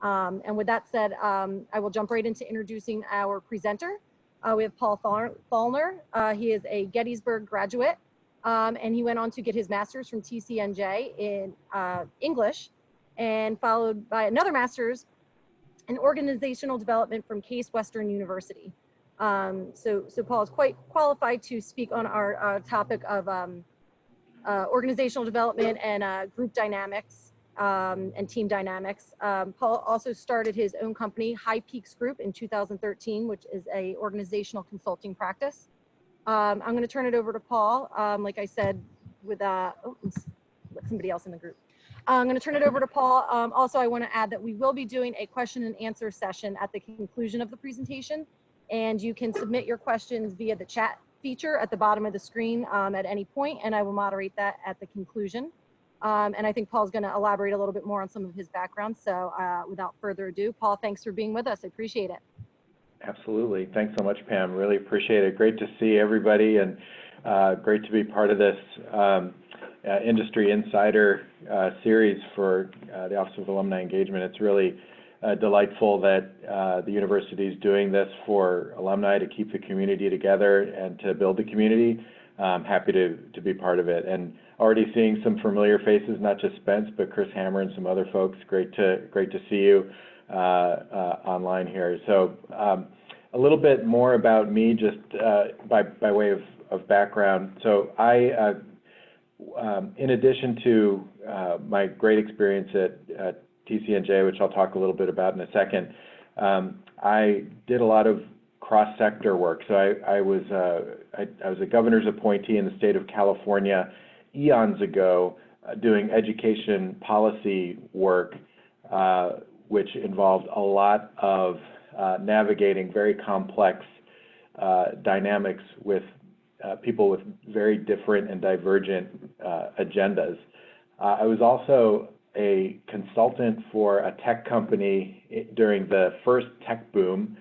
And with that said, I will jump right into introducing our presenter. We have Paul Thallner. He is a Gettysburg graduate, and he went on to get his master's from TCNJ in English, and followed by another master's in organizational development from Case Western University. So Paul is quite qualified to speak on our topic of organizational development and group dynamics and team dynamics. Paul also started his own company, High Peaks Group, in 2013, which is a organizational consulting practice. I'm going to turn it over to Paul. Like I said, with let somebody else in the group. I'm going to turn it over to Paul. Also, I want to add that we will be doing a question and answer session at the conclusion of the presentation, and you can submit your questions via the chat feature at the bottom of the screen at any point, and I will moderate that at the conclusion. And I think Paul's going to elaborate a little bit more on some of his background. So without further ado, Paul, thanks for being with us. I appreciate it. Absolutely. Thanks so much, Pam. Really appreciate it. Great to see everybody, and great to be part of this Industry Insider series for the Office of Alumni Engagement. It's really delightful that the university is doing this for alumni to keep the community together and to build the community. I'm happy to be part of it, and already seeing some familiar faces, not just Spence, but Chris Hammer and some other folks. Great to see you online here. So a little bit more about me, just by way of background. So I, in addition to my great experience at TCNJ, which I'll talk a little bit about in a second, I did a lot of cross-sector work. So I was a governor's appointee in the state of California eons ago, doing education policy work, which involved a lot of navigating very complex dynamics with people with very different and divergent agendas. I was also a consultant for a tech company during the first tech boom,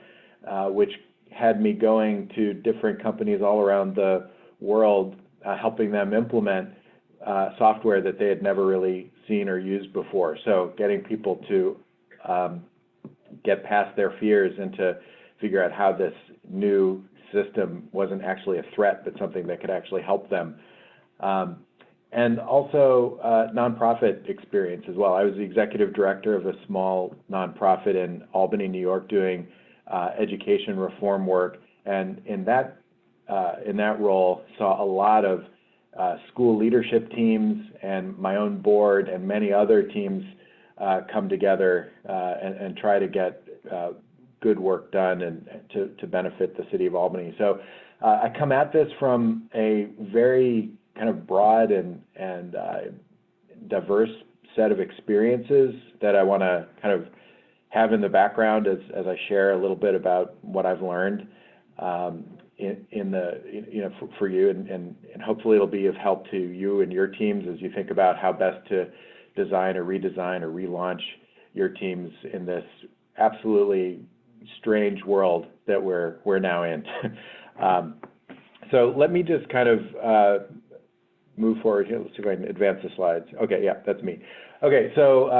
which had me going to different companies all around the world, helping them implement software that they had never really seen or used before. So getting people to get past their fears and to figure out how this new system wasn't actually a threat, but something that could actually help them. And also nonprofit experience as well. I was the executive director of a small nonprofit in Albany, New York, doing education reform work, and in that role saw a lot of school leadership teams and my own board and many other teams come together and try to get good work done and to benefit the city of Albany. So I come at this from a very kind of broad and diverse set of experiences that I want to kind of have in the background as I share a little bit about what I've learned for you, and hopefully it'll be of help to you and your teams as you think about how best to design or redesign or relaunch your teams in this absolutely strange world that we're now in. So let me just kind of move forward here. Let's see if I can advance the slides. Okay, yeah, that's me. Okay, so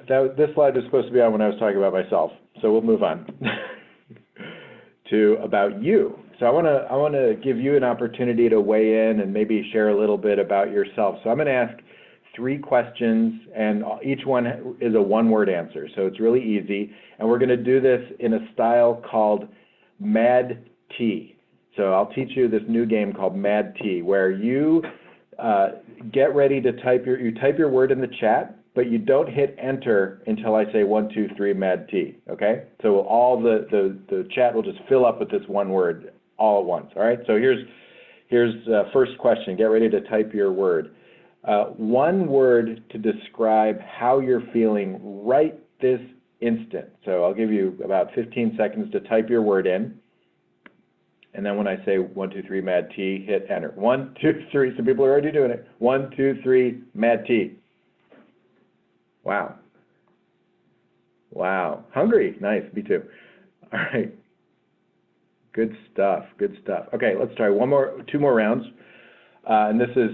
this slide was supposed to be on when I was talking about myself, so we'll move on to about you. So I want to give you an opportunity to weigh in and maybe share a little bit about yourself. So I'm going to ask 3 questions, and each one is a one-word answer, so it's really easy. And we're going to do this in a style called Mad T. So I'll teach you this new game called Mad T, where you get ready to type your word in the chat, but you don't hit enter until I say 1, 2, 3, Mad T. Okay? So all the chat will just fill up with this one word all at once. All right? So here's first question. Get ready to type your word. One word to describe how you're feeling right this instant. So I'll give you about 15 seconds to type your word in. And then when I say 1, 2, 3, Mad T, hit enter. 1, 2, 3. Some people are already doing it. 1, 2, 3, Mad T. Wow. Wow. Hungry. Nice. Me too. All right. Good stuff. Good stuff. Okay, let's try 2 more rounds. And this is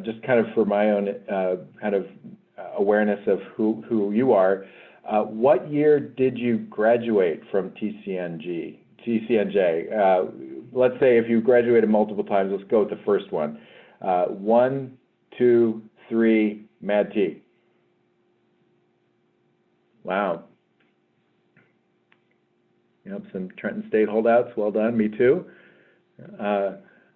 just kind of for my own kind of awareness of who you are. What year did you graduate from TCNJ? Let's say if you graduated multiple times, let's go with the first one. 1, 2, 3, Mad T. Wow. Yep, some Trenton State holdouts. Well done. Me too.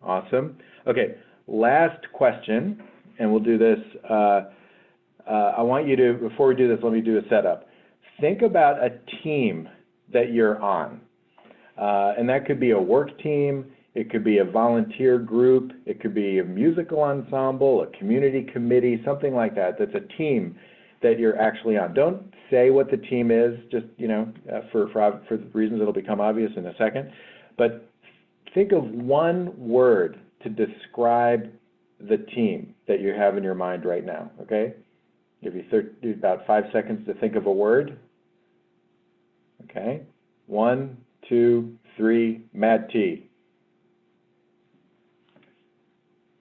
Awesome. Okay, last question, and we'll do this. I want you to, before we do this, let me do a setup. Think about a team that you're on. And that could be a work team, it could be a volunteer group, it could be a musical ensemble, a community committee, something like that. That's a team that you're actually on. Don't say what the team is, just, for reasons that'll become obvious in a second. But think of one word to describe the team that you have in your mind right now, okay? Give you about 5 seconds to think of a word. Okay, 1, 2, 3, Mad T.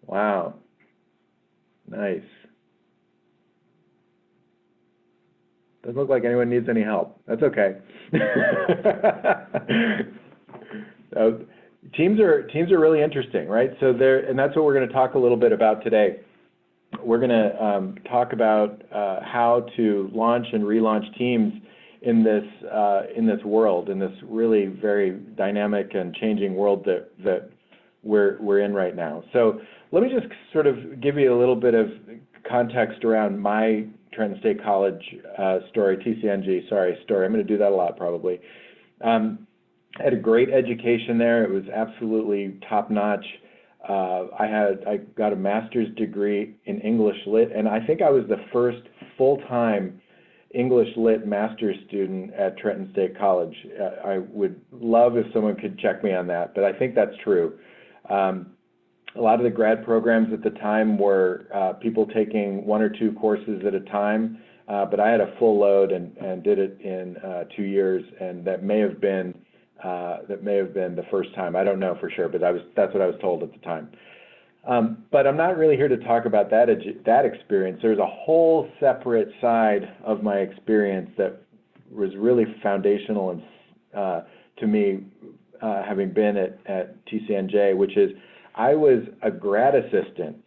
Wow, nice. Doesn't look like anyone needs any help. That's okay. Teams are really interesting, right? So and that's what we're going to talk a little bit about today. We're going to talk about how to launch and relaunch teams in this world, in this really very dynamic and changing world that we're in right now. So let me just sort of give you a little bit of context around my Trenton State College TCNG story. I'm going to do that a lot probably. I had a great education there. It was absolutely top-notch. I got a master's degree in English Lit, and I think I was the first full-time English Lit master's student at Trenton State College. I would love if someone could check me on that, but I think that's true. A lot of the grad programs at the time were people taking 1 or 2 courses at a time, but I had a full load and did it in 2 years, and that may have been the first time. I don't know for sure, but that's what I was told at the time. But I'm not really here to talk about that experience. There's a whole separate side of my experience that was really foundational and to me, having been at TCNJ, which is I was a grad assistant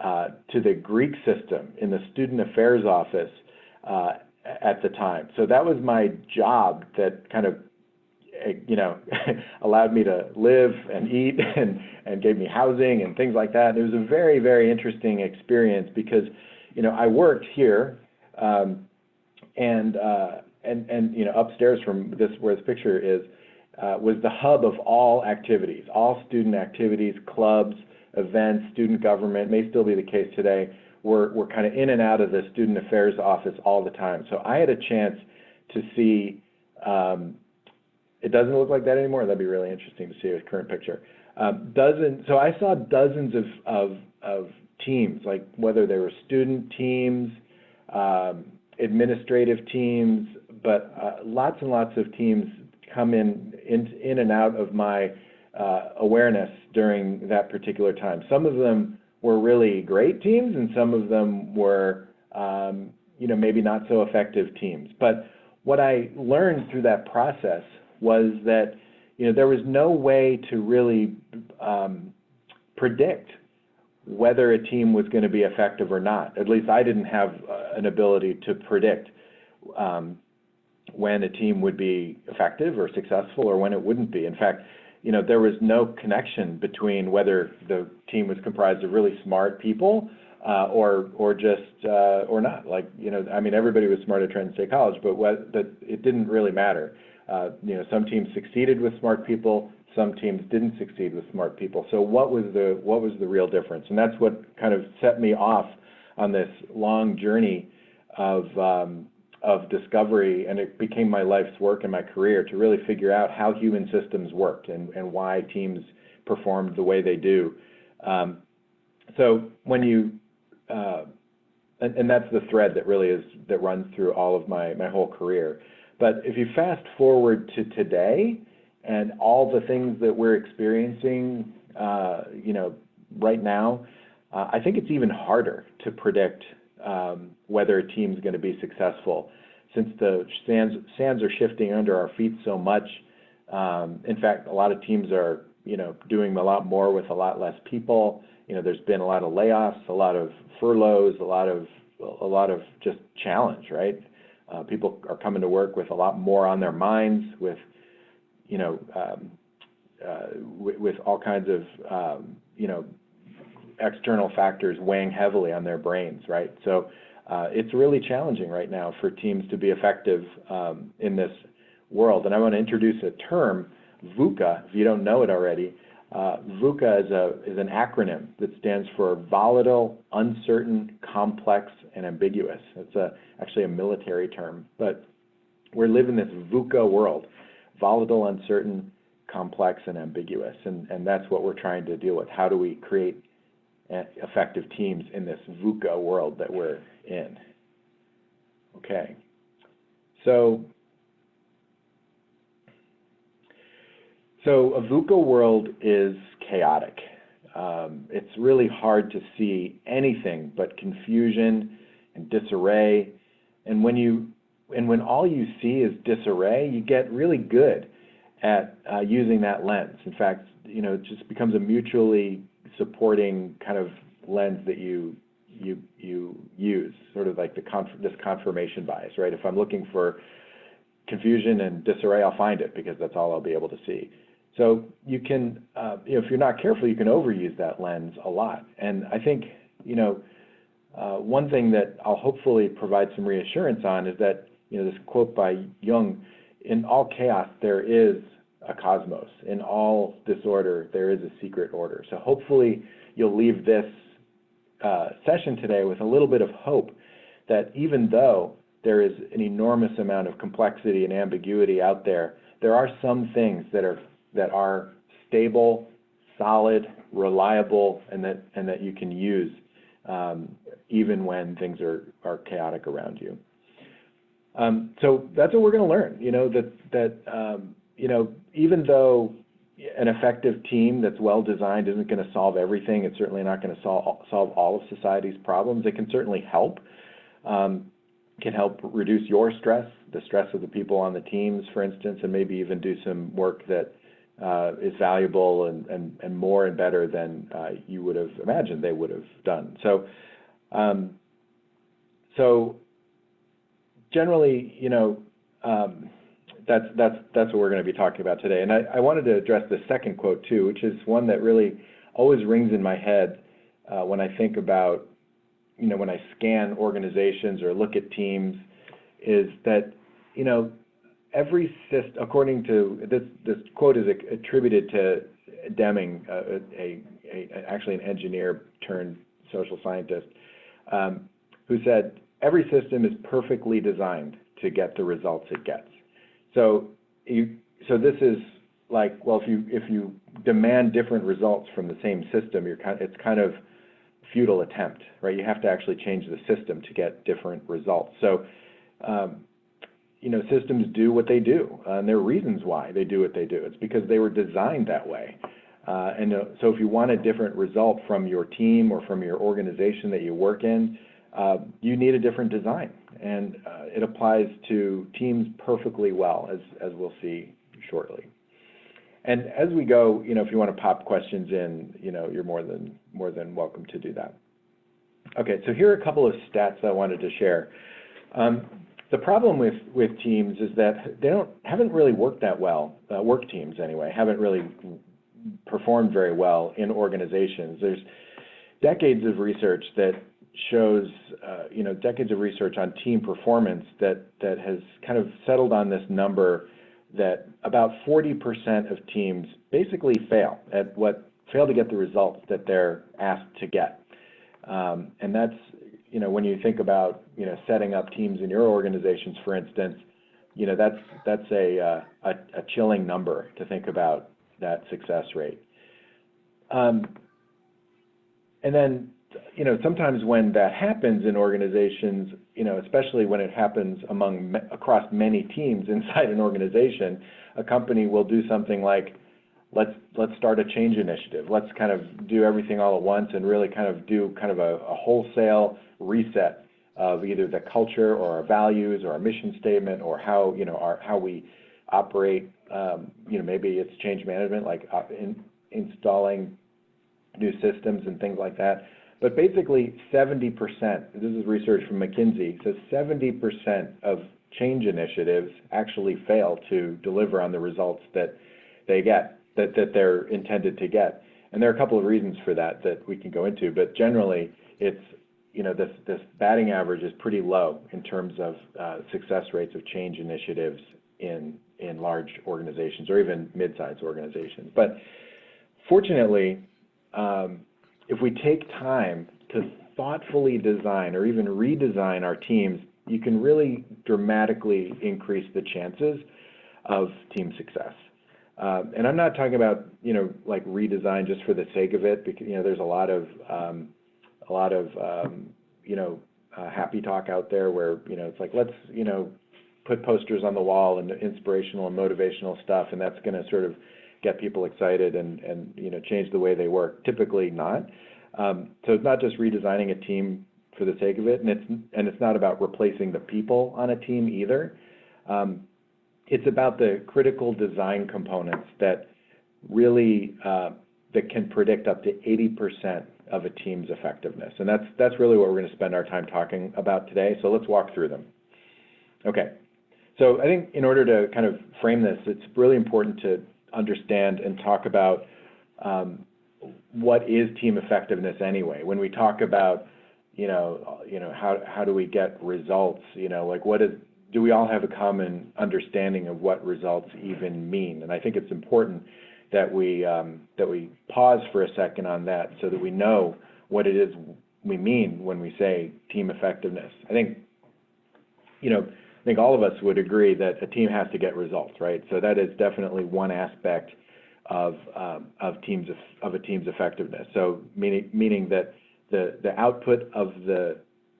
to the Greek system in the student affairs office at the time. So that was my job that kind of allowed me to live and eat and gave me housing and things like that. And it was a very, very interesting experience because, I worked here and upstairs from this, where this picture is, was the hub of all activities, all student activities, clubs, events, student government, may still be the case today. We're kind of in and out of the student affairs office all the time. So I had a chance to see, it doesn't look like that anymore. That'd be really interesting to see a current picture. So I saw dozens of teams, like whether they were student teams, administrative teams, but lots and lots of teams come in and out of my awareness during that particular time. Some of them were really great teams, and some of them were, maybe not so effective teams. But what I learned through that process was that, there was no way to really predict whether a team was going to be effective or not. At least I didn't have an ability to predict when a team would be effective or successful or when it wouldn't be. In fact, there was no connection between whether the team was comprised of really smart people or just or not. Everybody was smart at Trenton State College, but it didn't really matter. Some teams succeeded with smart people, some teams didn't succeed with smart people. So what was the real difference? And that's what kind of set me off on this long journey of discovery, and it became my life's work and my career to really figure out how human systems worked and why teams performed the way they do. So when you, and that's the thread that runs through all of my whole career. But if you fast forward to today and all the things that we're experiencing, right now, I think it's even harder to predict whether a team's going to be successful. Since the sands are shifting under our feet so much, in fact, a lot of teams are, doing a lot more with a lot less people. There's been a lot of layoffs, a lot of furloughs, a lot of just challenge, right? People are coming to work with a lot more on their minds, with all kinds of external factors weighing heavily on their brains, right? So it's really challenging right now for teams to be effective in this world. And I want to introduce a term, VUCA, if you don't know it already. VUCA is an acronym that stands for volatile, uncertain, complex, and ambiguous. It's actually a military term, but we're living this VUCA world, volatile, uncertain, complex, and ambiguous, and that's what we're trying to deal with. How do we create effective teams in this VUCA world that we're in? Okay, so a VUCA world is chaotic. It's really hard to see anything but confusion and disarray. And when all you see is disarray, you get really good at using that lens. In fact, it just becomes a mutually supporting kind of lens that you use, sort of like this confirmation bias, right? If I'm looking for confusion and disarray, I'll find it because that's all I'll be able to see. So you can, if you're not careful, you can overuse that lens a lot. And I think, one thing that I'll hopefully provide some reassurance on is that, this quote by Jung, in all chaos, there is a cosmos. In all disorder, there is a secret order. So hopefully you'll leave this session today with a little bit of hope that even though there is an enormous amount of complexity and ambiguity out there, there are some things that are stable, solid, reliable, and that you can use even when things are chaotic around you. So that's what we're going to learn. Even though an effective team that's well designed isn't going to solve everything, it's certainly not going to solve all of society's problems. It can certainly help. Can help reduce your stress, the stress of the people on the teams, for instance, and maybe even do some work that is valuable and more and better than you would have imagined they would have done. So generally, that's what we're going to be talking about today. And I wanted to address the second quote too, which is one that really always rings in my head when I think about, when I scan organizations or look at teams, is that, every system, according to this quote is attributed to Deming, actually an engineer turned social scientist, who said, every system is perfectly designed to get the results it gets. So this is like, well, if you demand different results from the same system, it's kind of futile attempt, right? You have to actually change the system to get different results. So, systems do what they do, and there are reasons why they do what they do. It's because they were designed that way. So if you want a different result from your team or from your organization that you work in, you need a different design. And it applies to teams perfectly well, as we'll see shortly. And as we go, if you want to pop questions in, you're more than welcome to do that. Okay, so here are a couple of stats I wanted to share. The problem with teams is that they haven't really worked that well. Work teams anyway haven't really performed very well in organizations. There's decades of research that shows, decades of research on team performance that has kind of settled on this number that about 40% of teams basically fail to get the results that they're asked to get. And that's, when you think about, setting up teams in your organizations, for instance, that's a chilling number to think about that success rate. And then, sometimes when that happens in organizations, especially when it happens across many teams inside an organization, a company will do something like, let's start a change initiative. Let's kind of do everything all at once and really kind of do kind of a wholesale reset of either the culture or our values or our mission statement or how, how we operate. Maybe it's change management, like installing new systems and things like that. But basically 70%, this is research from McKinsey, says 70% of change initiatives actually fail to deliver on the results that they get, that they're intended to get. And there are a couple of reasons for that we can go into, but generally it's, this batting average is pretty low in terms of success rates of change initiatives in large organizations or even mid-sized organizations. But fortunately, if we take time to thoughtfully design or even redesign our teams, you can really dramatically increase the chances of team success. And I'm not talking about, like redesign just for the sake of it, because, there's a lot of happy talk out there where, it's like, let's, put posters on the wall and inspirational and motivational stuff, and that's going to sort of get people excited and change the way they work. Typically not. So it's not just redesigning a team for the sake of it, and it's not about replacing the people on a team either. It's about the critical design components that really that can predict up to 80% of a team's effectiveness, and that's really what we're going to spend our time talking about today. So let's walk through them. Okay. So I think in order to kind of frame this, it's really important to understand and talk about what is team effectiveness anyway. When we talk about, how do we get results? Like do we all have a common understanding of what results even mean? And I think it's important that we pause for a second on that so that we know what it is we mean when we say team effectiveness. I think all of us would agree that a team has to get results, right? So that is definitely one aspect of a team's effectiveness. So meaning that the output of the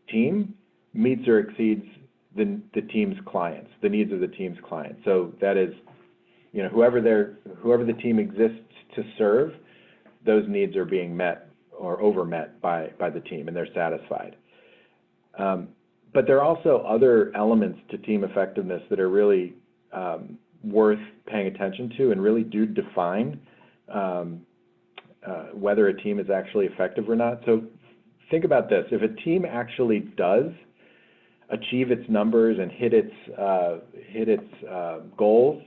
team meets or exceeds the team's clients, the needs of the team's clients. So that is, whoever the team exists to serve, those needs are being met or overmet by the team, and they're satisfied. But there are also other elements to team effectiveness that are really worth paying attention to and really do define whether a team is actually effective or not. So think about this. If a team actually does achieve its numbers and hit its goals,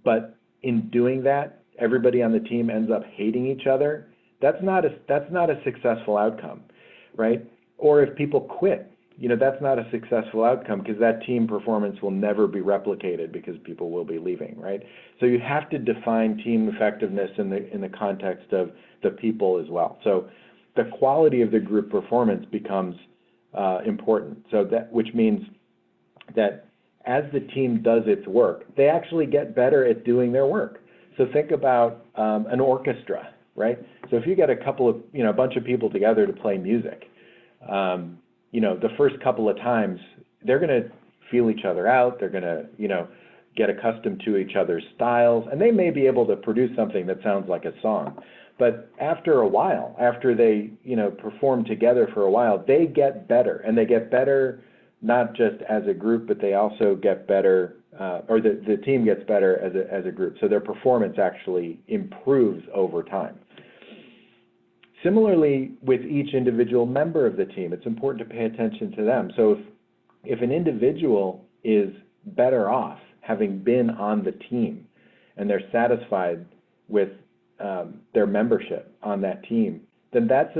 but in doing that, everybody on the team ends up hating each other, that's not a successful outcome, right? Or if people quit, that's not a successful outcome because that team performance will never be replicated because people will be leaving, right? So you have to define team effectiveness in the context of the people as well. So the quality of the group performance becomes important. So which means that as the team does its work, they actually get better at doing their work. So think about an orchestra, right? So if you get a bunch of people together to play music, the first couple of times, they're going to feel each other out. They're going to, get accustomed to each other's styles, and they may be able to produce something that sounds like a song. But after a while, after they, perform together for a while, they get better, and they get better not just as a group, but they also get better, or the team gets better as a group. So their performance actually improves over time. Similarly, with each individual member of the team, it's important to pay attention to them. So if an individual is better off having been on the team and they're satisfied with their membership on that team, then that's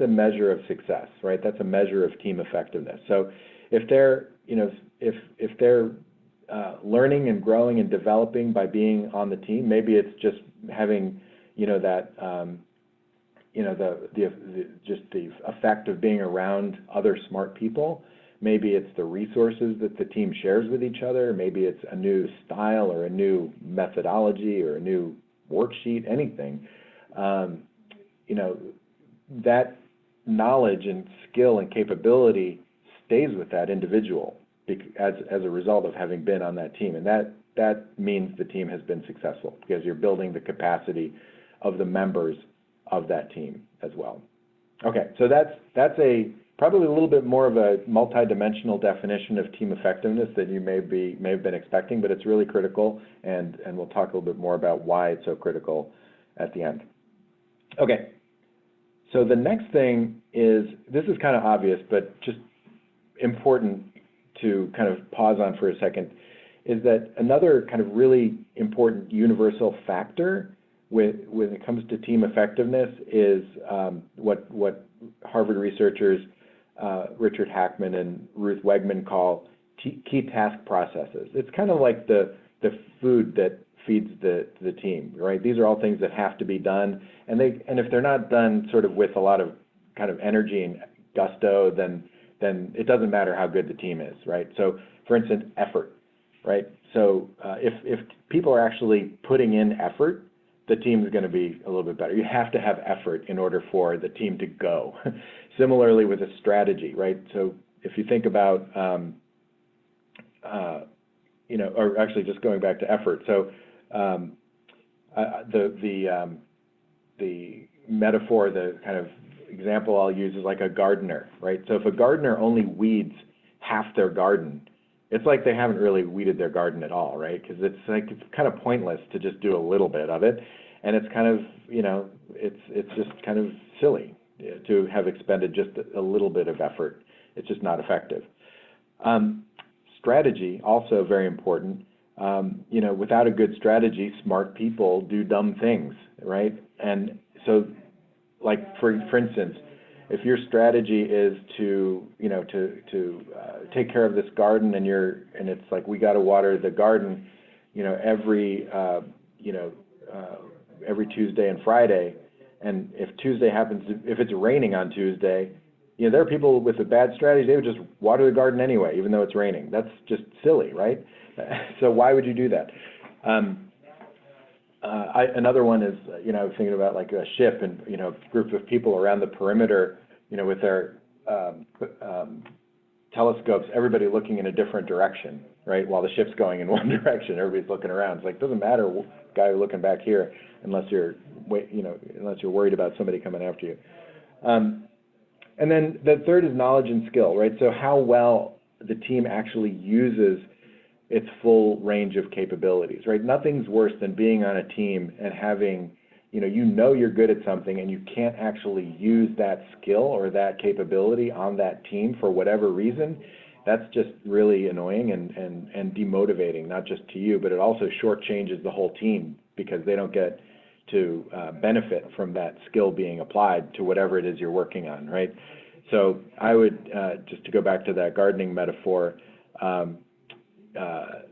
a measure of success, right? That's a measure of team effectiveness. So if they're, if they're learning and growing and developing by being on the team, maybe it's just having, just the effect of being around other smart people. Maybe it's the resources that the team shares with each other. Maybe it's a new style or a new methodology or a new worksheet, anything. That knowledge and skill and capability stays with that individual as a result of having been on that team. And that means the team has been successful because you're building the capacity of the members of that team as well. Okay, so that's a probably a little bit more of a multi-dimensional definition of team effectiveness than you may have been expecting, but it's really critical, and we'll talk a little bit more about why it's so critical at the end. Okay, so the next thing is, this is kind of obvious, but just important to kind of pause on for a second, is that another kind of really important universal factor when it comes to team effectiveness is what Harvard researchers Richard Hackman and Ruth Wegman call key task processes. It's kind of like the food that feeds the team, right? These are all things that have to be done, and if they're not done sort of with a lot of kind of energy and gusto, then it doesn't matter how good the team is, right? So, for instance, effort, right? So if people are actually putting in effort, the team is going to be a little bit better. You have to have effort in order for the team to go. Similarly with a strategy, right? So if you think about, or actually just going back to effort. So the metaphor, the kind of example I'll use is like a gardener, right? So if a gardener only weeds half their garden, it's like they haven't really weeded their garden at all, right? Because it's kind of pointless to just do a little bit of it, and it's kind of, it's just kind of silly to have expended just a little bit of effort. It's just not effective. Strategy, also very important. Without a good strategy, smart people do dumb things, right? And so, like for instance, if your strategy is to take care of this garden, and it's like, we got to water the garden, every Tuesday and Friday, and if it's raining on Tuesday, there are people with a bad strategy, they would just water the garden anyway, even though it's raining. That's just silly, right? So why would you do that? Another one is, I was thinking about like a ship and, a group of people around the perimeter, with their telescopes, everybody looking in a different direction, right? While the ship's going in one direction, everybody's looking around. It's like, doesn't matter, guy looking back here, unless you're worried about somebody coming after you. And then the third is knowledge and skill, right? So how well the team actually uses its full range of capabilities, right? Nothing's worse than being on a team and having, you're good at something and you can't actually use that skill or that capability on that team for whatever reason. That's just really annoying and demotivating, not just to you, but it also shortchanges the whole team because they don't get to benefit from that skill being applied to whatever it is you're working on, right? So I would, just to go back to that gardening metaphor,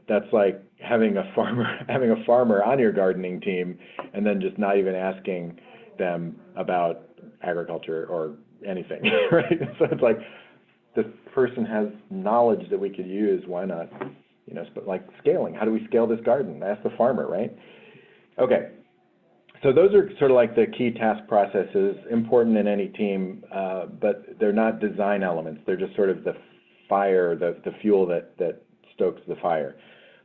that's like having a farmer on your gardening team and then just not even asking them about agriculture or anything, right? So it's like, this person has knowledge that we could use, why not, but like scaling, how do we scale this garden? Ask the farmer, right? Okay, so those are sort of like the key task processes, important in any team, but they're not design elements, they're just sort of the fire, the fuel that stokes the fire.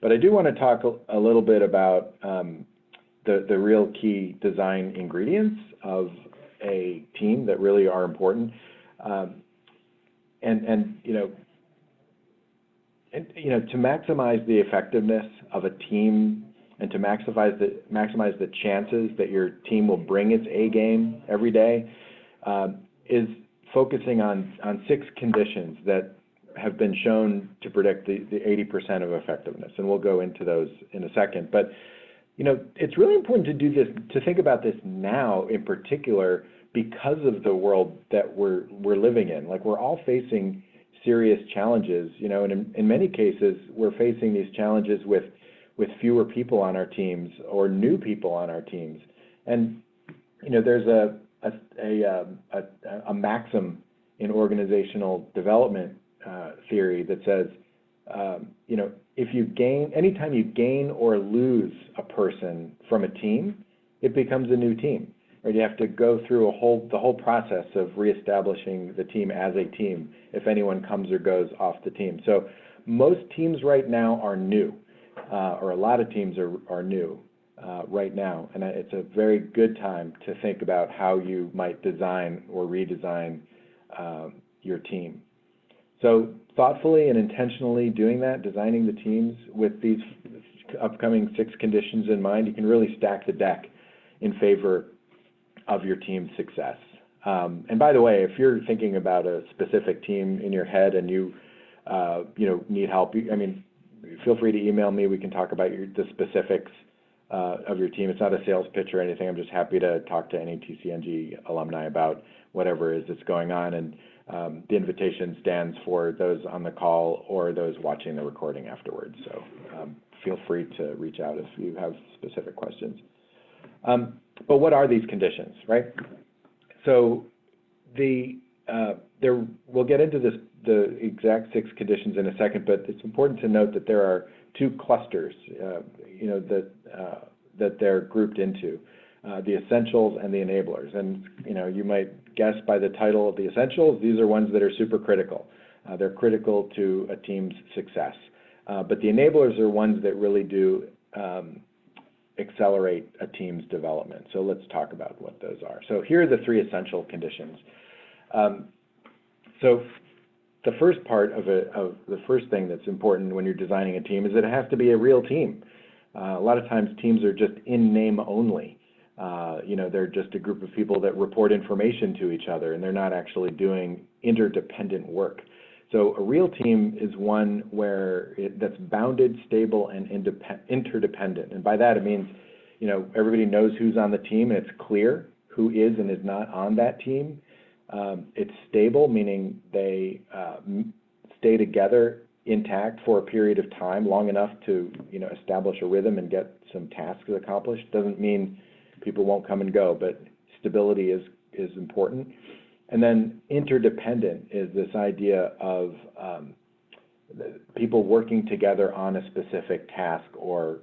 But I do want to talk a little bit about the real key design ingredients of a team that really are important. To maximize the effectiveness of a team and to maximize the chances that your team will bring its A game every day, is focusing on 6 conditions that have been shown to predict the 80% of effectiveness, and we'll go into those in a second. But it's really important to do this, to think about this now in particular, because of the world that we're living in. Like, we're all facing serious challenges, and in many cases we're facing these challenges with fewer people on our teams or new people on our teams. And there's a maxim in organizational development theory that says, anytime you gain or lose a person from a team, it becomes a new team. Right? You have to go through the whole process of reestablishing the team as a team if anyone comes or goes off the team. So most teams right now are new, or a lot of teams are new right now, and it's a very good time to think about how you might design or redesign your team. So thoughtfully and intentionally doing that, designing the teams with these upcoming 6 conditions in mind, you can really stack the deck in favor of your team's success. And by the way, if you're thinking about a specific team in your head and you need help, feel free to email me. We can talk about the specifics of your team. It's not a sales pitch or anything. I'm just happy to talk to any TCNG alumni about whatever it is that's going on. And the invitation stands for those on the call or those watching the recording afterwards. So feel free to reach out if you have specific questions. But what are these conditions, right? So we'll get into the exact 6 conditions in a second, but it's important to note that there are 2 clusters, that they're grouped into, the essentials and the enablers. And you might guess by the title of the essentials, these are ones that are super critical. They're critical to a team's success. But the enablers are ones that really do accelerate a team's development. So let's talk about what those are. So here are the 3 essential conditions. So the first part of the first thing that's important when you're designing a team is that it has to be a real team. A lot of times teams are just in name only. They're just a group of people that report information to each other, and they're not actually doing interdependent work. So a real team is one that's bounded, stable, and interdependent. And by that it means, everybody knows who's on the team, and it's clear who is and is not on that team. It's stable, meaning they stay together intact for a period of time, long enough to establish a rhythm and get some tasks accomplished. Doesn't mean people won't come and go, but stability is important. And then interdependent is this idea of people working together on a specific task or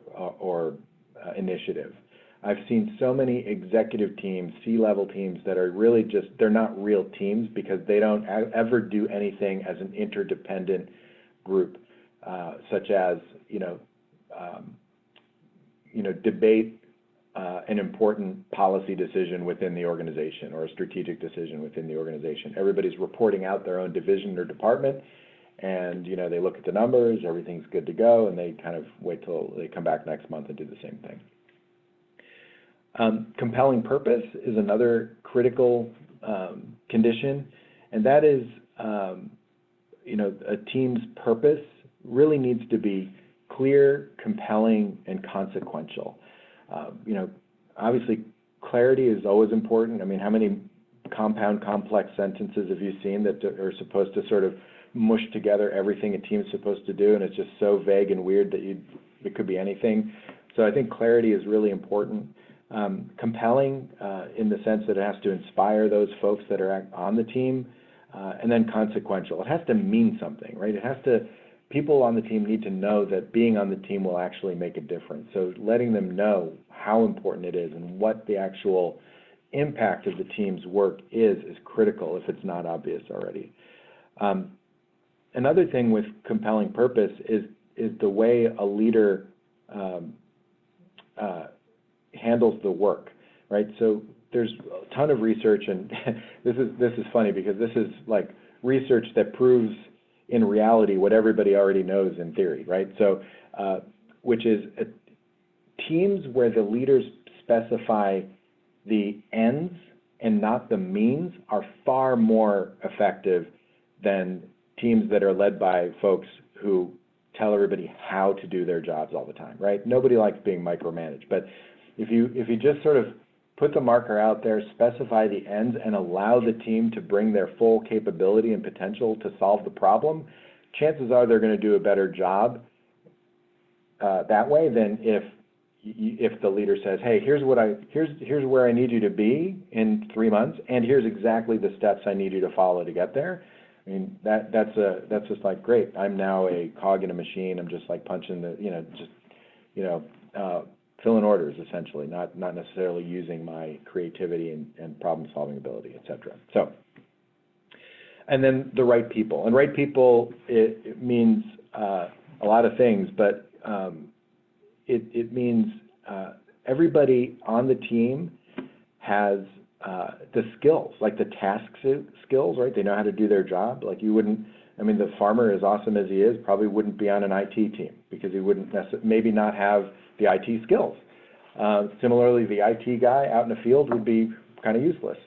initiative. I've seen so many executive teams, C-level teams that are really they're not real teams because they don't ever do anything as an interdependent group, such as, debate an important policy decision within the organization or a strategic decision within the organization. Everybody's reporting out their own division or department, and they look at the numbers, everything's good to go, and they kind of wait till they come back next month and do the same thing. Compelling purpose is another critical condition, and that is, a team's purpose really needs to be clear, compelling, and consequential. Obviously, clarity is always important. How many compound, complex sentences have you seen that are supposed to sort of mush together everything a team is supposed to do, and it's just so vague and weird that it could be anything. So I think clarity is really important. Compelling in the sense that it has to inspire those folks that are on the team, and then consequential. It has to mean something, right? People on the team need to know that being on the team will actually make a difference. So letting them know how important it is and what the actual impact of the team's work is critical if it's not obvious already. Another thing with compelling purpose is the way a leader handles the work, right? So there's a ton of research, and this is funny because this is like research that proves in reality what everybody already knows in theory, right? So, which is teams where the leaders specify the ends and not the means are far more effective than teams that are led by folks who tell everybody how to do their jobs all the time, right? Nobody likes being micromanaged, but if you just sort of put the marker out there, specify the ends, and allow the team to bring their full capability and potential to solve the problem, chances are they're going to do a better job that way than if the leader says, hey, here's where I need you to be in 3 months, and here's exactly the steps I need you to follow to get there. That's just like, great, I'm now a cog in a machine. I'm just like punching filling orders, essentially, not necessarily using my creativity and problem-solving ability, et cetera. So, and then the right people. And right people, it means a lot of things, but it means everybody on the team has the skills, like the task skills, right? They know how to do their job. Like you wouldn't, I mean, the farmer, as awesome as he is, probably wouldn't be on an IT team because he wouldn't maybe not have the IT skills. Similarly, the IT guy out in the field would be kind of useless.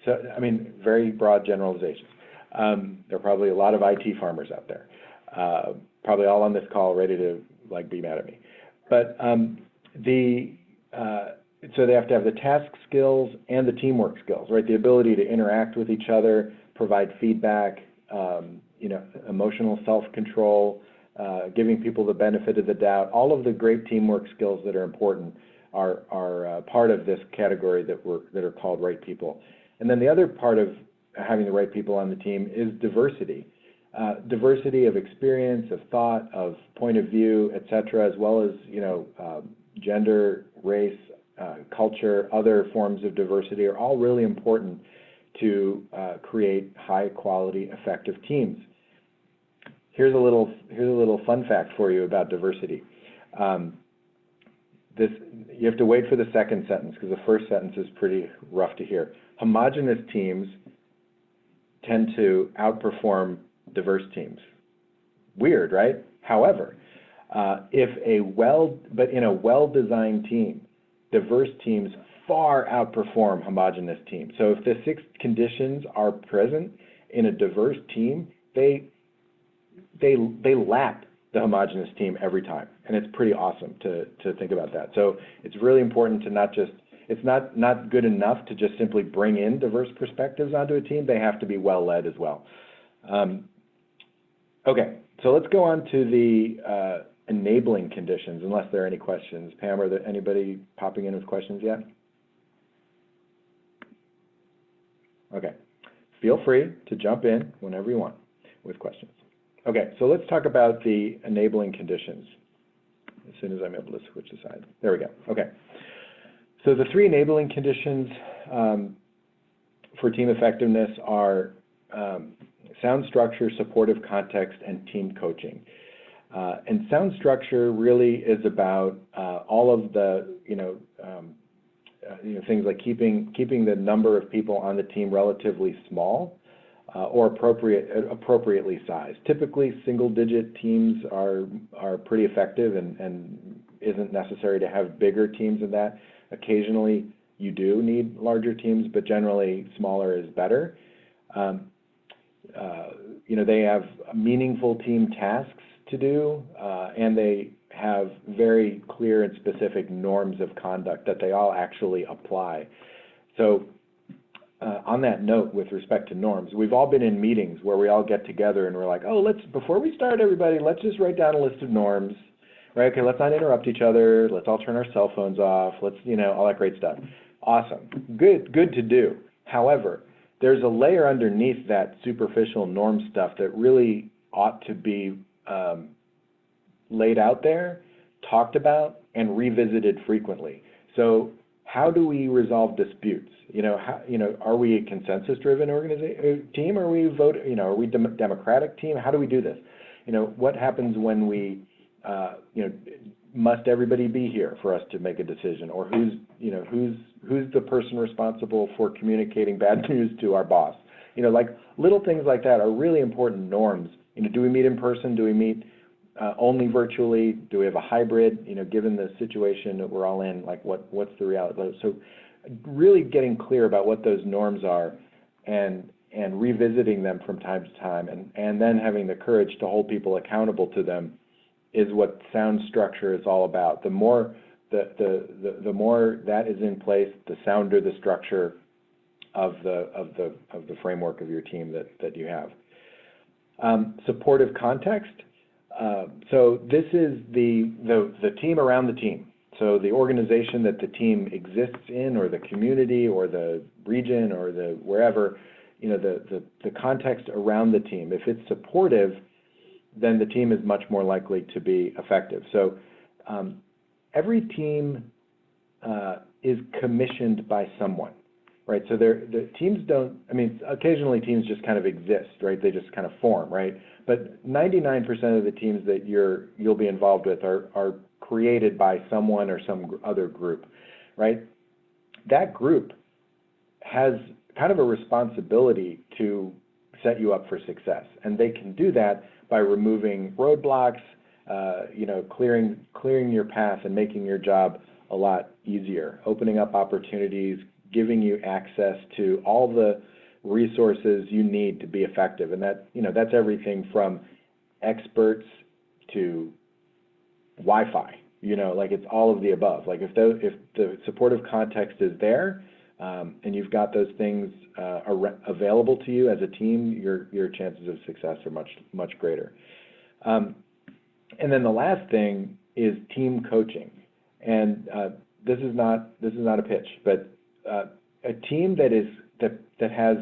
So, I mean, very broad generalizations. There are probably a lot of IT farmers out there, probably all on this call ready to like be mad at me. But so they have to have the task skills and the teamwork skills, right? The ability to interact with each other, provide feedback, you know, emotional self-control, giving people the benefit of the doubt. All of the great teamwork skills that are important are part of this category that are called right people. And then the other part of having the right people on the team is diversity. Diversity of experience, of thought, of point of view, et cetera, as well as, you know, gender, race, culture, other forms of diversity are all really important to create high quality, effective teams. Here's a little fun fact for you about diversity. You have to wait for the second sentence because the first sentence is pretty rough to hear. Homogeneous teams tend to outperform diverse teams. Weird, right? However, in a well-designed team, diverse teams far outperform homogeneous teams. So if the 6 conditions are present in a diverse team, they lap the homogeneous team every time, and it's pretty awesome to think about that. So it's really important to not just, it's not good enough to just simply bring in diverse perspectives onto a team. They have to be well led as well. Okay, so let's go on to the enabling conditions, unless there are any questions. Pam, are there anybody popping in with questions yet? Okay, feel free to jump in whenever you want with questions. Okay, so let's talk about the enabling conditions as soon as I'm able to switch aside. There we go. Okay, so the 3 enabling conditions for team effectiveness are sound structure, supportive context, and team coaching. And sound structure really is about all of the, things like keeping the number of people on the team relatively small or appropriately sized. Typically, single-digit teams are pretty effective and isn't necessary to have bigger teams than that. Occasionally, you do need larger teams, but generally, smaller is better. They have meaningful team tasks to do, and they have very clear and specific norms of conduct that they all actually apply. So on that note, with respect to norms, we've all been in meetings where we all get together and we're like, oh, before we start, everybody, let's just write down a list of norms, right? Okay, let's not interrupt each other. Let's all turn our cell phones off. Let's, all that great stuff. Awesome. Good to do. However, there's a layer underneath that superficial norm stuff that really ought to be laid out there, talked about, and revisited frequently. So how do we resolve disputes? Are we a consensus-driven team? Are we are we democratic team? How do we do this? What happens when we, must everybody be here for us to make a decision? Or who's the person responsible for communicating bad news to our boss? Like little things like that are really important norms. Do we meet in person? Do we meet only virtually? Do we have a hybrid? Given the situation that we're all in, like what's the reality? So really getting clear about what those norms are and revisiting them from time to time and then having the courage to hold people accountable to them is what sound structure is all about. The more the more that is in place, the sounder the structure of the framework of your team that you have. Supportive context. So this is the team around the team. So the organization that the team exists in, or the community, or the region, or the wherever, the context around the team. If it's supportive, then the team is much more likely to be effective. So every team is commissioned by someone, right? So the teams don't, occasionally teams just kind of exist, right? They just kind of form, right? But 99% of the teams that you'll be involved with are created by someone or some other group, right? That group has kind of a responsibility to set you up for success. And they can do that by removing roadblocks, clearing your path and making your job a lot easier, opening up opportunities, giving you access to all the resources you need to be effective. And that's everything from experts to Wi-Fi, it's all of the above. Like if the supportive context is there, and you've got those things available to you as a team, your chances of success are much, much greater. And then the last thing is team coaching. And this is not a pitch, but a team that has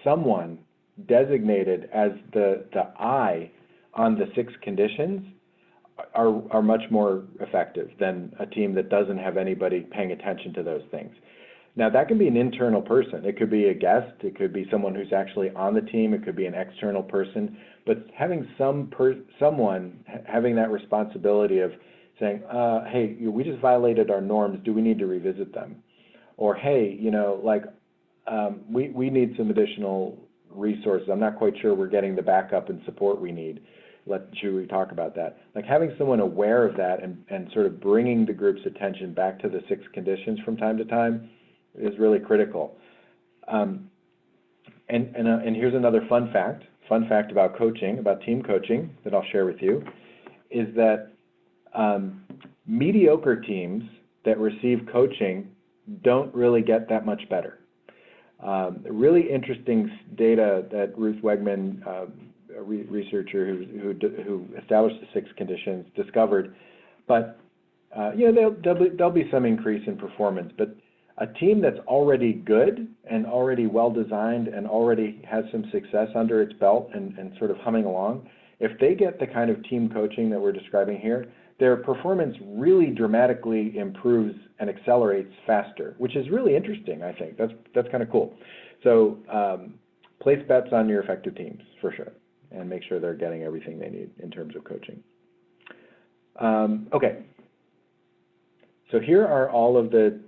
someone designated as the eye on the 6 conditions are much more effective than a team that doesn't have anybody paying attention to those things. Now, that can be an internal person. It could be a guest. It could be someone who's actually on the team. It could be an external person. But having someone having that responsibility of saying, hey, we just violated our norms. Do we need to revisit them? Or, hey, we need some additional resources. I'm not quite sure we're getting the backup and support we need. Should we talk about that? Like having someone aware of that and sort of bringing the group's attention back to the 6 conditions from time to time is really critical. And here's another fun fact about coaching, about team coaching that I'll share with you, is that mediocre teams that receive coaching don't really get that much better. Really interesting data that Ruth Wegman, a researcher who established the 6 conditions, discovered. But there'll be some increase in performance. But a team that's already good and already well designed and already has some success under its belt and sort of humming along, if they get the kind of team coaching that we're describing here, their performance really dramatically improves and accelerates faster, which is really interesting, I think. That's kind of cool. So place bets on your effective teams for sure, and make sure they're getting everything they need in terms of coaching. Okay. So here are all of the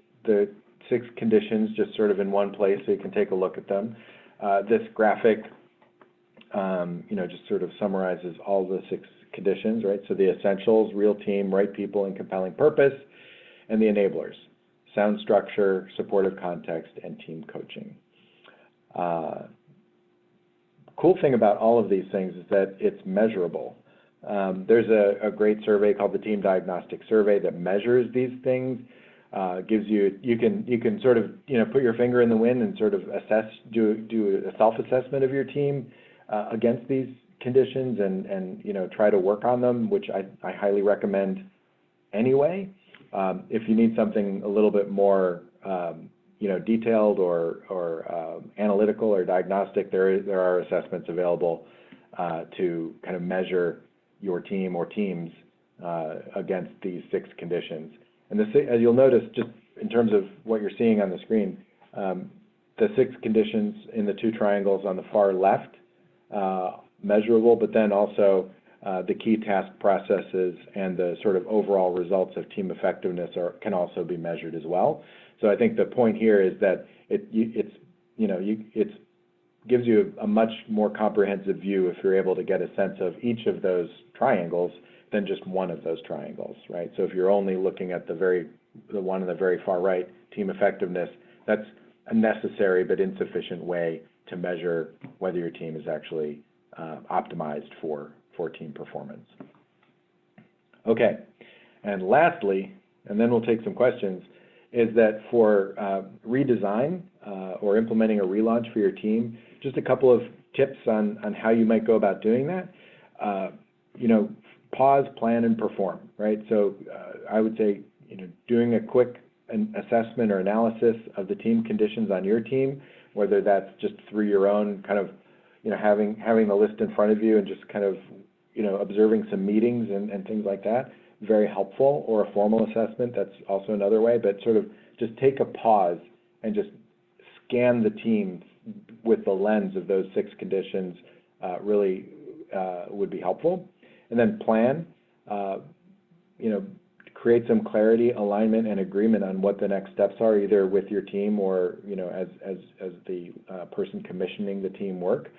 6 conditions just sort of in one place so you can take a look at them. This graphic, just sort of summarizes all the 6 conditions, right? So the essentials, real team, right people, and compelling purpose, and the enablers, sound structure, supportive context, and team coaching. Cool thing about all of these things is that it's measurable. There's a great survey called the Team Diagnostic Survey that measures these things. Gives you can sort of put your finger in the wind and sort of do a self-assessment of your team against these conditions and try to work on them, which I highly recommend anyway. If you need something a little bit more detailed or analytical or diagnostic, there are assessments available to kind of measure your team or teams against these 6 conditions. And as you'll notice, just in terms of what you're seeing on the screen, the 6 conditions in the 2 triangles on the far left, measurable, but then also the key task processes and the sort of overall results of team effectiveness can also be measured as well. So I think the point here is that it gives you a much more comprehensive view if you're able to get a sense of each of those triangles than just one of those triangles, right? So if you're only looking at the one on the very far right, team effectiveness, that's a necessary but insufficient way to measure whether your team is actually optimized for team performance. Okay, and lastly, and then we'll take some questions, is that for redesign or implementing a relaunch for your team, just a couple of tips on how you might go about doing that. Pause, plan, and perform, right? So I would say, doing a quick assessment or analysis of the team conditions on your team, whether that's just through your own kind of, having the list in front of you and just kind of, observing some meetings and things like that, very helpful, or a formal assessment, that's also another way, but sort of just take a pause and just scan the team with the lens of those 6 conditions would be helpful. And then plan, create some clarity, alignment, and agreement on what the next steps are, either with your team or, as the person commissioning the team work.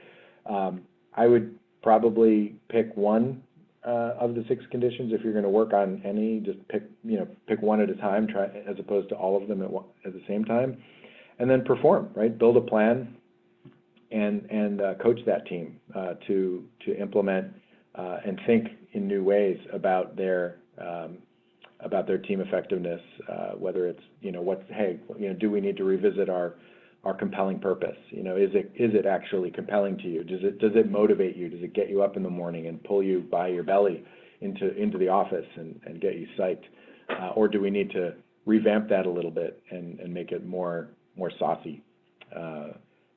I would probably pick one of the 6 conditions. If you're going to work on any, just pick one at a time, try as opposed to all of them at the same time, and then perform, right? Build a plan and coach that team to implement and think in new ways about their team effectiveness, whether it's, do we need to revisit our compelling purpose? Is it actually compelling to you? Does it motivate you? Does it get you up in the morning and pull you by your belly into the office and get you psyched? Or do we need to revamp that a little bit and make it more saucy?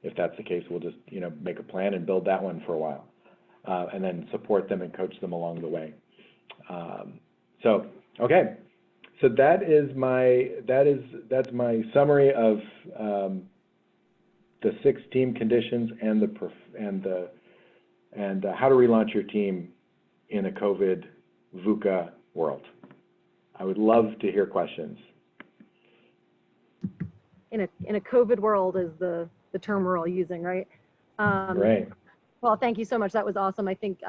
If that's the case, we'll just make a plan and build that one for a while, and then support them and coach them along the way. Okay, so that's my summary of the 6 team conditions and how to relaunch your team in a COVID VUCA world. I would love to hear questions. In a COVID world is the term we're all using, right? Right. Well, thank you so much. That was awesome. I think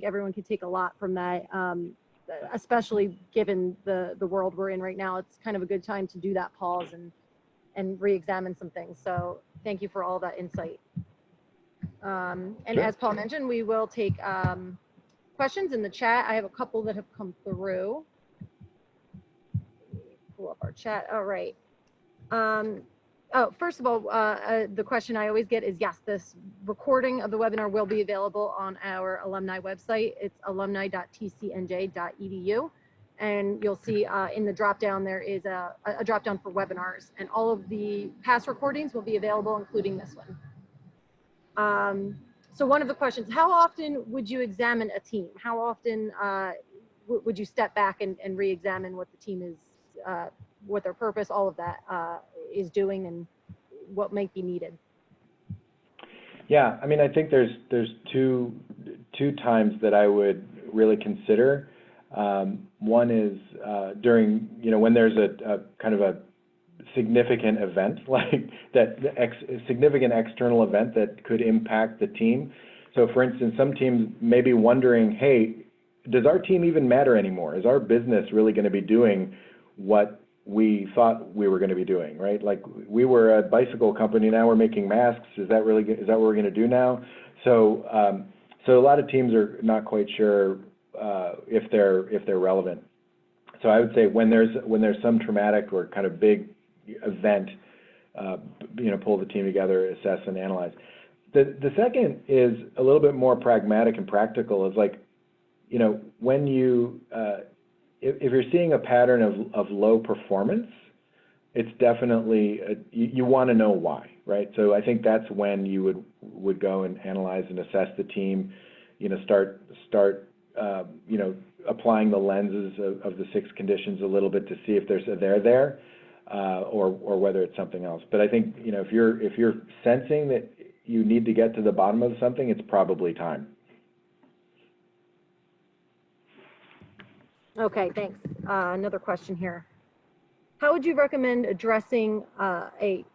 everyone could take a lot from that, especially given the world we're in right now. It's kind of a good time to do that pause and re-examine some things. So thank you for all that insight. And Sure. As Paul mentioned, we will take questions in the chat. I have a couple that have come through. Pull up our chat. All right. First of all, the question I always get is, yes, this recording of the webinar will be available on our alumni website. It's alumni.tcnj.edu. And you'll see in the drop-down, there is a drop-down for webinars. And all of the past recordings will be available, including this one. So one of the questions, how often would you examine a team? How often would you step back and re-examine what the team is, what their purpose, all of that is doing and what might be needed? Yeah, I mean, I think there's two times that I would really consider. One is during, when there's a kind of a significant event, like significant external event that could impact the team. So for instance, some teams may be wondering, hey, does our team even matter anymore? Is our business really going to be doing what we thought we were going to be doing, right? Like, we were a bicycle company, now we're making masks. Is that what we're going to do now? So so a lot of teams are not quite sure if they're relevant. So I would say when there's some traumatic or kind of big event, pull the team together, assess and analyze. The second is a little bit more pragmatic and practical. Is like, when you if you're seeing a pattern of low performance, it's definitely you want to know why, right? So I think that's when you would go and analyze and assess the team. Start applying the lenses of the 6 conditions a little bit to see if there's a there, or whether it's something else. But I think if you're sensing that you need to get to the bottom of something, it's probably time. Okay, thanks. Another question here. How would you recommend addressing a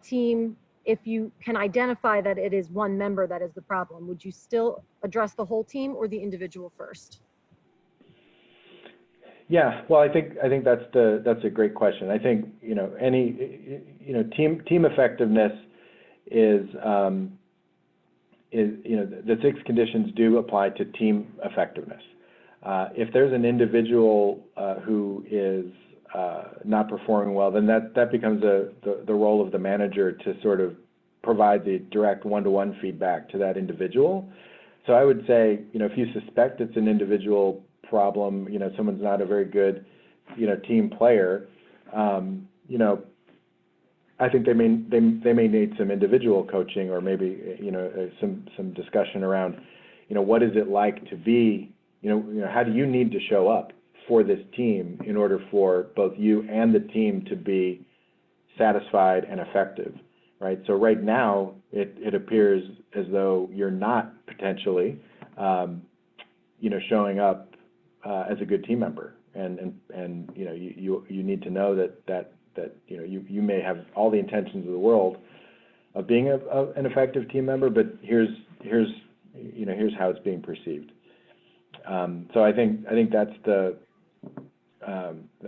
team if you can identify that it is one member that is the problem? Would you still address the whole team or the individual first? Yeah, well, I think that's a great question. I think team effectiveness is the 6 conditions do apply to team effectiveness. If there's an individual who is not performing well, then that becomes the role of the manager to sort of provide the direct one-to-one feedback to that individual. So I would say, if you suspect it's an individual problem, someone's not a very good, team player, I think they may need some individual coaching, or maybe, some discussion around, what is it like to be, how do you need to show up for this team in order for both you and the team to be satisfied and effective, right? So right now, it appears as though you're not potentially, showing up as a good team member. And you know, you need to know that you know, you may have all the intentions of the world of being an effective team member, but here's you know, here's how it's being perceived. So I think that's the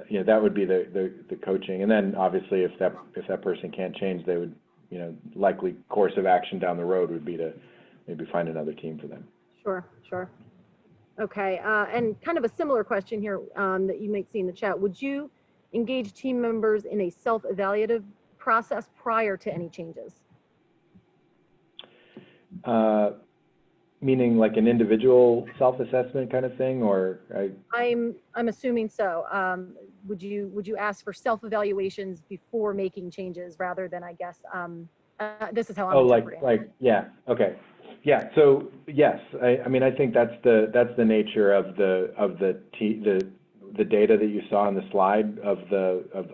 you know, that would be the coaching. And then obviously if that person can't change, they would, you know, likely course of action down the road would be to maybe find another team for them. Sure, sure. Okay, and kind of a similar question here that you might see in the chat. Would you engage team members in a self-evaluative process prior to any changes? Meaning like an individual self-assessment kind of thing, or I'm assuming so. Would you ask for self-evaluations before making changes rather than, I guess, this is how I'm interpreting. like yeah, okay, yeah. So yes, I mean I think that's the nature of the data that you saw on the slide of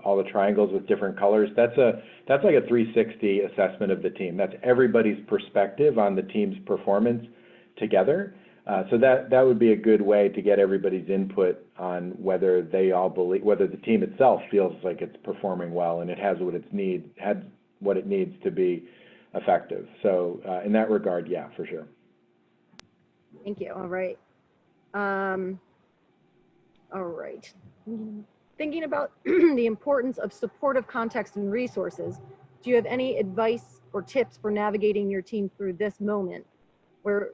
all the triangles with different colors. That's like a 360 assessment of the team. That's everybody's perspective on the team's performance together. So that would be a good way to get everybody's input on whether they all believe, whether the team itself feels like it's performing well and it has what it needs to be effective. So in that regard, yeah, for sure. Thank you. All right. All right. Thinking about the importance of supportive context and resources, do you have any advice or tips for navigating your team through this moment where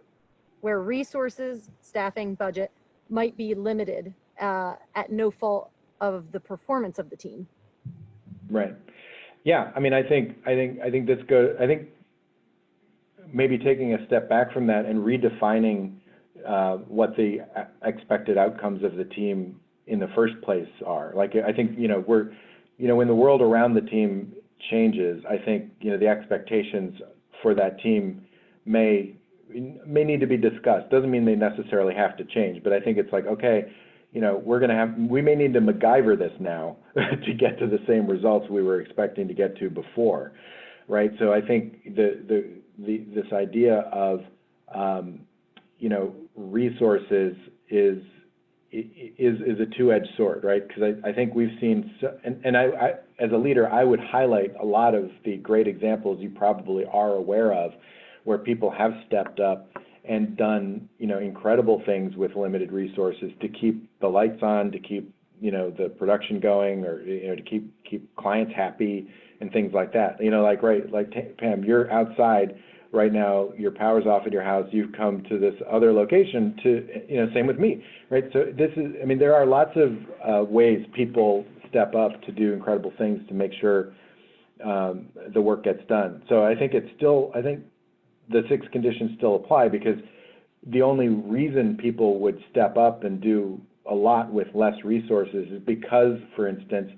resources, staffing, budget might be limited at no fault of the performance of the team? Right. Yeah. I mean, I think this goes. I think maybe taking a step back from that and redefining what the expected outcomes of the team in the first place are. Like, I think, you know, when the world around the team changes, I think, you know, the expectations for that team may need to be discussed. Doesn't mean they necessarily have to change, but I think it's like, okay, you know, we may need to MacGyver this now to get to the same results we were expecting to get to before, right? So I think this idea of you know, resources is a two-edged sword, right? Because I think we've seen, and I as a leader, I would highlight a lot of the great examples you probably are aware of, where people have stepped up and done, you know, incredible things with limited resources to keep the lights on, to keep, you know, the production going, or, you know, to keep clients happy and things like that. You know, like, right, like Pam, you're outside right now, your power's off at your house, you've come to this other location to, you know, same with me, right? So this is, I mean, there are lots of ways people step up to do incredible things to make sure the work gets done. So I think the 6 conditions still apply, because the only reason people would step up and do a lot with less resources is because, for instance,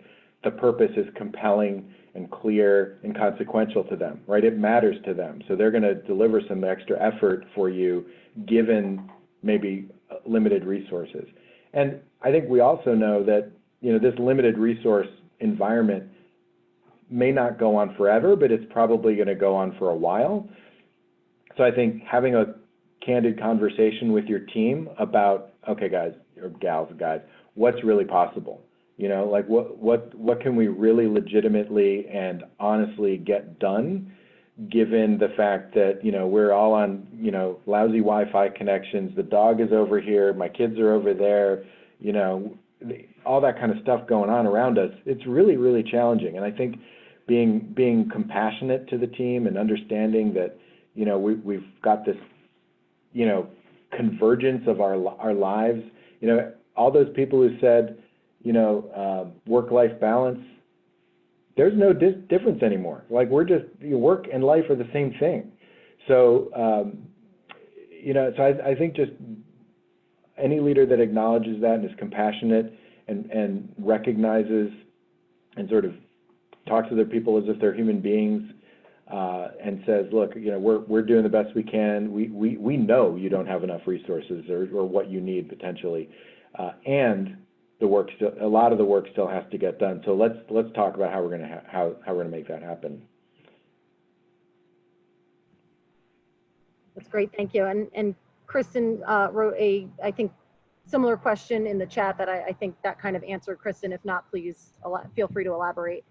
the purpose is compelling and clear and consequential to them, right? It matters to them. So they're going to deliver some extra effort for you given maybe limited resources. And I think we also know that, you know, this limited resource environment may not go on forever, but it's probably going to go on for a while. So I think having a candid conversation with your team about, okay, guys, or gals, guys, what's really possible? You know, like what can we really legitimately and honestly get done, given the fact that, you know, we're all on, you know, lousy Wi-Fi connections, the dog is over here, my kids are over there, you know, all that kind of stuff going on around us. It's really, really challenging. And I think being compassionate to the team and understanding that, you know, we've got this, you know, convergence of our lives. You know, all those people who said, you know, work-life balance, there's no difference anymore. Like, we're just, work and life are the same thing. So, you know, so I think just any leader that acknowledges that and is compassionate and recognizes and sort of talks to their people as if they're human beings, and says, look, you know, we're doing the best we can. We know you don't have enough resources or what you need potentially, and a lot of the work still has to get done. So let's talk about how we're going to make that happen. That's great, thank you. And Kristen wrote I think similar question in the chat that I think that kind of answered Kristen. If not, please feel free to elaborate.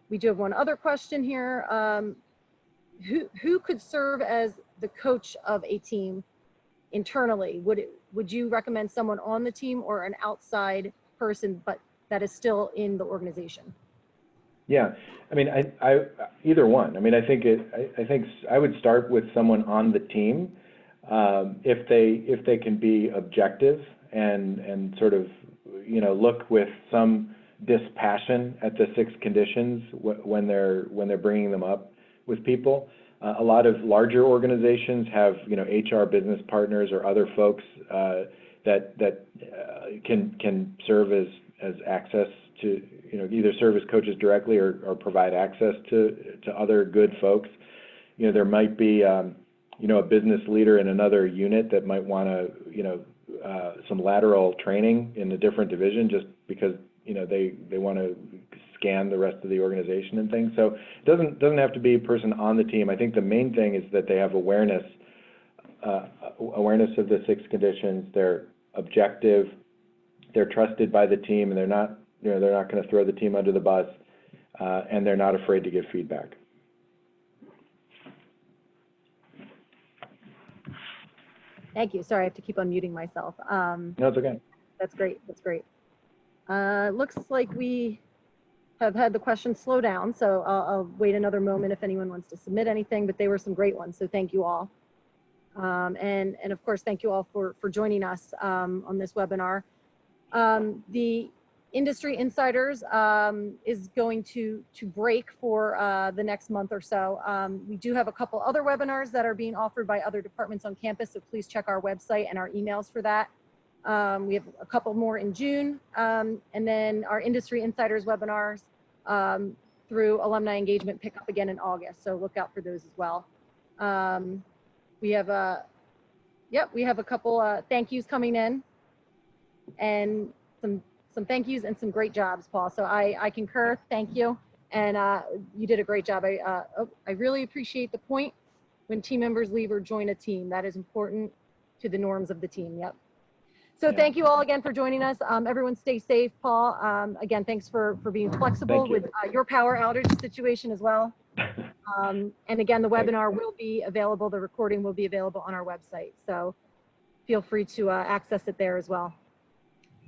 We do have one other question here. Who could serve as the coach of a team internally? Would you recommend someone on the team or an outside person, but that is still in the organization? Yeah, I mean, I either one. I mean, I think I would start with someone on the team, if they can be objective and sort of, you know, look with some dispassion at the 6 conditions when they're bringing them up with people. A lot of larger organizations have, you know, HR business partners or other folks that can serve as access to, you know, either serve as coaches directly or provide access to other good folks. You know, there might be, you know, a business leader in another unit that might want to, you know, some lateral training in a different division just because, you know, they want to scan the rest of the organization and things. So it doesn't have to be a person on the team. I think the main thing is that they have awareness of the 6 conditions. They're objective, they're trusted by the team, and they're not going to throw the team under the bus, and they're not afraid to give feedback. Thank you. Sorry, I have to keep unmuting myself. No, it's okay. That's great. That's great. Looks like we have had the questions slow down, so I'll wait another moment if anyone wants to submit anything, but they were some great ones, so thank you all. And of course, thank you all for joining us on this webinar. The Industry Insiders is going to break for the next month or so. We do have a couple other webinars that are being offered by other departments on campus, so please check our website and our emails for that. We have a couple more in June, and then our Industry Insiders webinars through alumni engagement pick up again in August, so look out for those as well. We have a couple thank yous coming in, and some thank yous and some great jobs, Paul. So I concur. Thank you, and you did a great job. I really appreciate the point when team members leave or join a team. That is important to the norms of the team. Yep. So thank you all again for joining us. Everyone stay safe, Paul. Again, thanks for being flexible with your power outage situation as well. And again, the webinar will be available, the recording will be available on our website. So feel free to access it there as well.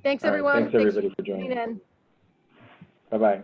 Thanks, everyone. Thanks everybody for joining in. Bye-bye.